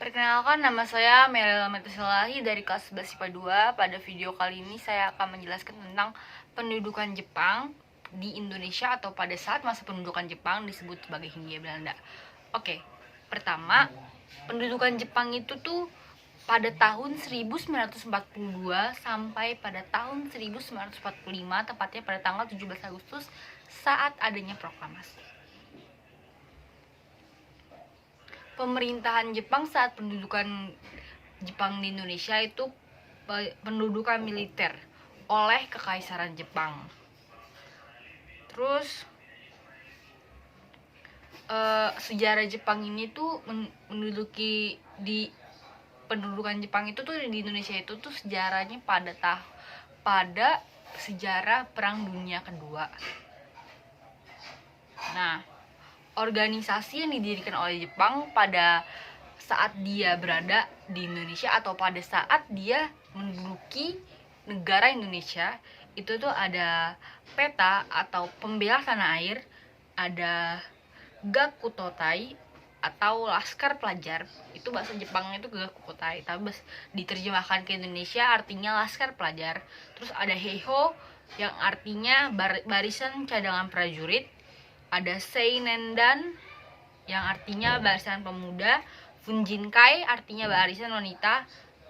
Perkenalkan, nama saya Melela Metuselahi dari kelas 11 IPA 2. Pada video kali ini saya akan menjelaskan tentang pendudukan Jepang di Indonesia atau pada saat masa pendudukan Jepang disebut sebagai Hindia Belanda. Oke, pertama, pendudukan Jepang itu tuh pada tahun 1942 sampai pada tahun 1945, tepatnya pada tanggal 17 Agustus saat adanya proklamasi. Pemerintahan Jepang saat pendudukan Jepang di Indonesia itu pendudukan militer oleh Kekaisaran Jepang. Terus sejarah Jepang ini tuh menduduki di pendudukan Jepang itu tuh di Indonesia itu tuh sejarahnya pada sejarah Perang Dunia Kedua. Nah, organisasi yang didirikan oleh Jepang pada saat dia berada di Indonesia atau pada saat dia menduduki negara Indonesia itu tuh ada PETA atau Pembela Tanah Air, ada Gakutotai atau Laskar Pelajar. Itu bahasa Jepangnya itu Gakutotai, tapi diterjemahkan ke Indonesia artinya Laskar Pelajar. Terus ada Heiho yang artinya barisan cadangan prajurit. Ada Seinendan yang artinya barisan pemuda, Funjinkai artinya barisan wanita,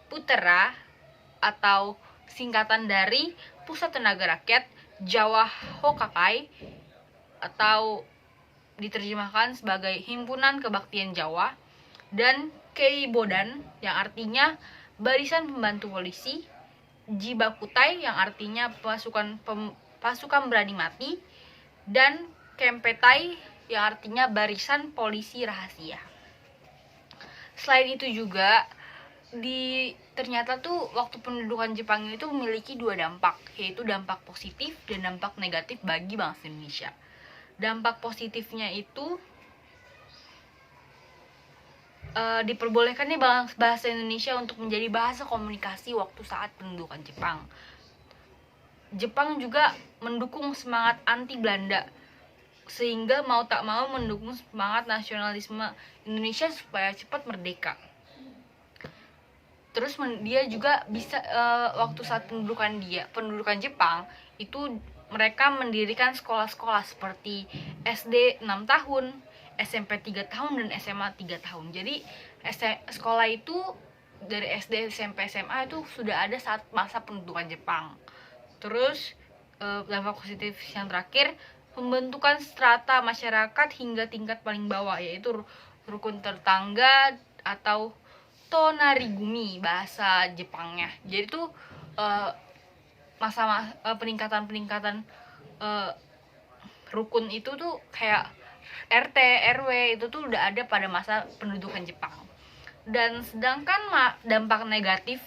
Putera atau singkatan dari Pusat Tenaga Rakyat, Jawa Hokakai atau diterjemahkan sebagai Himpunan Kebaktian Jawa, dan Keibodan yang artinya barisan pembantu polisi, Jibakutai yang artinya pasukan berani mati, dan Kempetai yang artinya barisan polisi rahasia. Selain itu juga ternyata tuh waktu pendudukan Jepang itu memiliki dua dampak, yaitu dampak positif dan dampak negatif bagi bangsa Indonesia. Dampak positifnya itu diperbolehkannya bahasa Indonesia untuk menjadi bahasa komunikasi waktu saat pendudukan Jepang. Jepang juga mendukung semangat anti Belanda, sehingga mau tak mau mendukung semangat nasionalisme Indonesia supaya cepat merdeka. Terus dia juga bisa waktu saat pendudukan Jepang itu mereka mendirikan sekolah-sekolah seperti SD 6 tahun, SMP 3 tahun, dan SMA 3 tahun. Jadi sekolah itu dari SD, SMP, SMA itu sudah ada saat masa pendudukan Jepang. Terus dampak positif yang terakhir, pembentukan strata masyarakat hingga tingkat paling bawah, yaitu rukun tetangga atau tonarigumi bahasa Jepangnya. Jadi tuh peningkatan rukun itu tuh kayak RT, RW itu tuh udah ada pada masa pendudukan Jepang. Dan sedangkan dampak negatif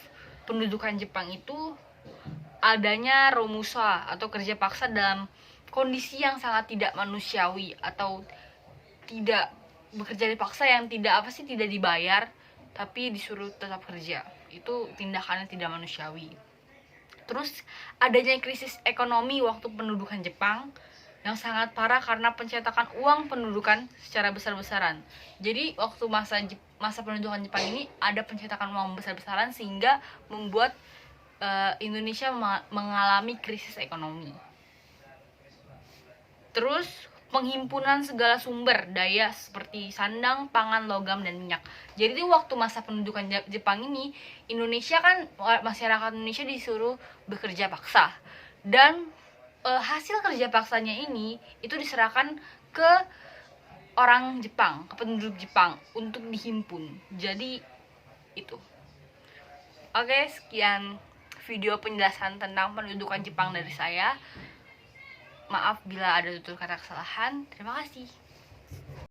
pendudukan Jepang itu adanya romusa atau kerja paksa dalam kondisi yang sangat tidak manusiawi, atau tidak bekerja dipaksa yang tidak dibayar tapi disuruh tetap kerja. Itu tindakannya tidak manusiawi. Terus adanya krisis ekonomi waktu pendudukan Jepang yang sangat parah karena pencetakan uang pendudukan secara besar-besaran. Jadi waktu masa pendudukan Jepang ini ada pencetakan uang besar-besaran sehingga membuat Indonesia mengalami krisis ekonomi. Terus penghimpunan segala sumber daya seperti sandang, pangan, logam, dan minyak. Jadi waktu masa pendudukan Jepang ini, Indonesia kan, masyarakat Indonesia disuruh bekerja paksa, dan hasil kerja paksanya ini itu diserahkan ke orang Jepang, ke penduduk Jepang untuk dihimpun. Jadi itu. Oke, sekian video penjelasan tentang pendudukan Jepang dari saya. Maaf bila ada tutur kata kesalahan. Terima kasih.